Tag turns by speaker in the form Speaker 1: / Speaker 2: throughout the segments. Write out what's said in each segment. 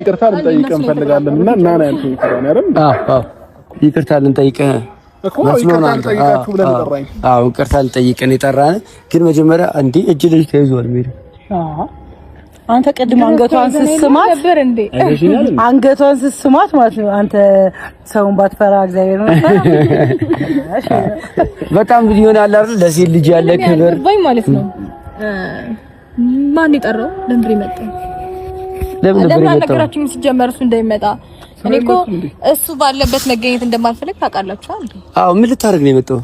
Speaker 1: ይቅርታ ልንጠይቅህ እንፈልጋለንና እና ነው ያልኩኝ አይደል?
Speaker 2: አዎ ይቅርታ ልንጠይቅህ ይቅርታ ልንጠይቅህ የጠራን ግን መጀመሪያ እንዴ እጅ ልጅ ተይዟል ሜሪ
Speaker 3: አንተ ቀድሞ አንገቷን ስስማት ነበር እንዴ? አንገቷን ስስማት ማለት ነው። አንተ ሰውን ባትፈራ እግዚአብሔር ነው።
Speaker 2: በጣም ቪዲዮ ይሆናል አይደል? ለሴት ልጅ ያለ ክብር
Speaker 4: ወይ ማለት ነው። ማን ይጠራው? ለምብሪ መጣ። ለምን አነገራችሁኝ? ሲጀመር እሱ እንዳይመጣ እኔ እኮ እሱ ባለበት መገኘት እንደማልፈልግ ታውቃላችሁ አይደል?
Speaker 2: አዎ ምን ልታደርግ ነው የመጣው?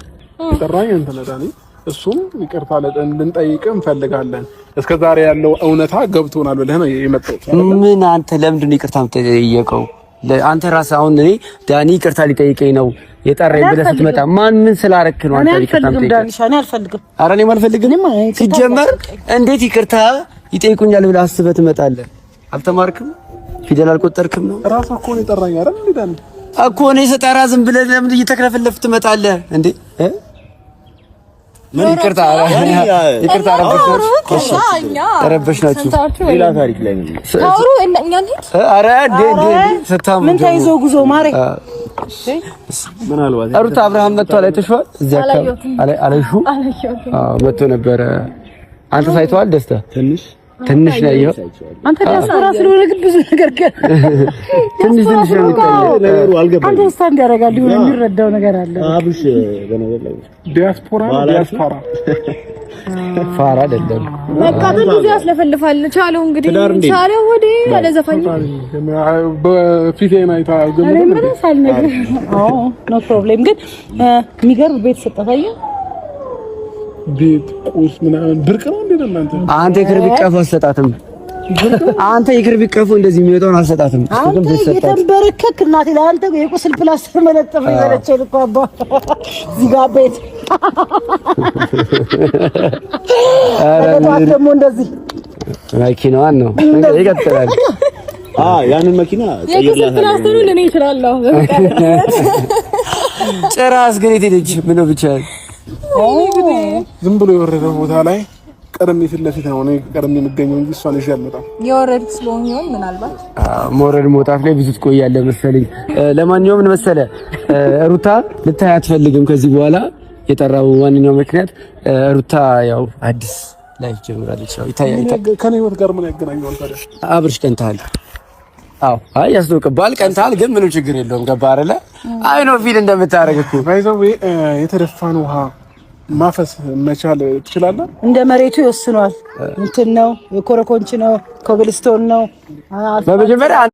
Speaker 1: ተጠራኝ አንተ ነዳኒ እሱም ይቅርታ ልንጠይቅህ እንፈልጋለን። እስከዛሬ ያለው እውነታ ገብቶናል ብለህ ነው የመጣው።
Speaker 2: ምን አንተ ለምንድን ነው ይቅርታ የምትጠይቀው? አንተ ራስህ አሁን እኔ ዳኒ ይቅርታ ሊጠይቀኝ ነው የጠራኝ ብለህ ስትመጣ ማን ምን ስላረክ ነው አንተ ይቅርታ የምትጠይቀው?
Speaker 3: እኔ አልፈልግም።
Speaker 2: ኧረ እኔም አልፈልግም። ሲጀመር እንዴት ይቅርታ ይጠይቁኛል ብለህ አስበህ ትመጣለህ? አልተማርክም? ፊደል አልቆጠርክም ነው?
Speaker 1: ራስህ እኮ ነው የጠራኝ አይደል? ዳኒ
Speaker 2: እኮ እኔ ስጠራ ዝም ብለህ ለምን እየተክለፈለፍክ ትመጣለህ እንዴ? ምን ይቅርታ ረበሽናችሁ ሌላ ታሪክ ላይ ነው ታውሩ እኛ እንዴት ኧረ ሰታም
Speaker 3: ምን ተይዞ ጉዞ ማሬ
Speaker 1: ምን አልባት
Speaker 2: ሩታ አብርሃም መጥቷል አይተሽዋል እዚያ አለሹ መጥቶ ነበረ አንተ ሳይተዋል ደስታ ትንሽ ነው ይሄ
Speaker 3: አንተ ዲያስፖራ ስለሆነ ግን ብዙ ነገር
Speaker 2: ትንሽ ነው
Speaker 1: ነገሩ አልገባኝ
Speaker 3: አንተ ስታንድ ያደርጋል ይሁን የሚረዳው ነገር አለ
Speaker 1: አብሽ በነገር ላይ ዲያስፖራ
Speaker 2: ፋራ አይደለም
Speaker 4: መቃተል ብዙ ያስለፈልፋል ቻለው እንግዲህ ቻለው ወዴ ያለ ዘፋኝ
Speaker 1: በፊቴና አይታ ገመረ
Speaker 3: ምን ሳልነግር ኖ ፕሮብሌም ግን የሚገርም ቤት ሰጠታየ
Speaker 1: ቤት ቁስ ምናምን ብርቅ ነው እንዴ እናንተ
Speaker 2: አንተ የክርብ ቀፎ አሰጣትም አንተ የክርብ ቀፎ እንደዚህ የሚወጣውን አሰጣትም
Speaker 3: ግን የተንበረከክ እናቴ ለአንተ የቁስል ፕላስተር መለጠፍ ይዘለችል እኮ አባ እዚህ ጋር ቤት አረ ደግሞ እንደዚህ
Speaker 2: መኪናዋን ነው ይቀጥላል
Speaker 1: ያንን መኪና
Speaker 4: የቁስል ፕላስተሩ ለኔ ይችላልው
Speaker 2: ጭራስ ግን የትልጅ ምን ነው ብቻ
Speaker 1: ዝም ብሎ የወረደ ቦታ ላይ ቀደም ፊት ለፊት ነው ነው ቀደም የሚገኘው እንጂ እሷን ይሻል በጣም
Speaker 4: የወረድ ስለሆነ ይሆን ምናልባት
Speaker 2: ሞረድ ሞጣፍ ላይ ብዙ ትቆያለህ መሰለኝ። ለማንኛውም ምን መሰለህ ሩታ ልታይ አትፈልግም ከዚህ በኋላ የጠራው ዋንኛው ምክንያት ሩታ ያው አዲስ ላይፍ ጀምራለች። ያው ይታያል
Speaker 1: ከኔ ህይወት ጋር ምን ያገናኘዋል ታዲያ?
Speaker 2: አብርሽ ቀንታል። አዎ አይ ያስደውቅባል ቀንታል፣ ግን ምንም ችግር የለውም። ገባ አይደለ? አይ ነው ፊል እንደምታረግ እኮ
Speaker 1: ባይዘው የተደፋን ውሃ ማፈስ መቻል ትችላለህ።
Speaker 3: እንደ መሬቱ ይወስኗል። እንትን ነው የኮረኮንች ነው ኮብልስቶን ነው
Speaker 2: በመጀመሪያ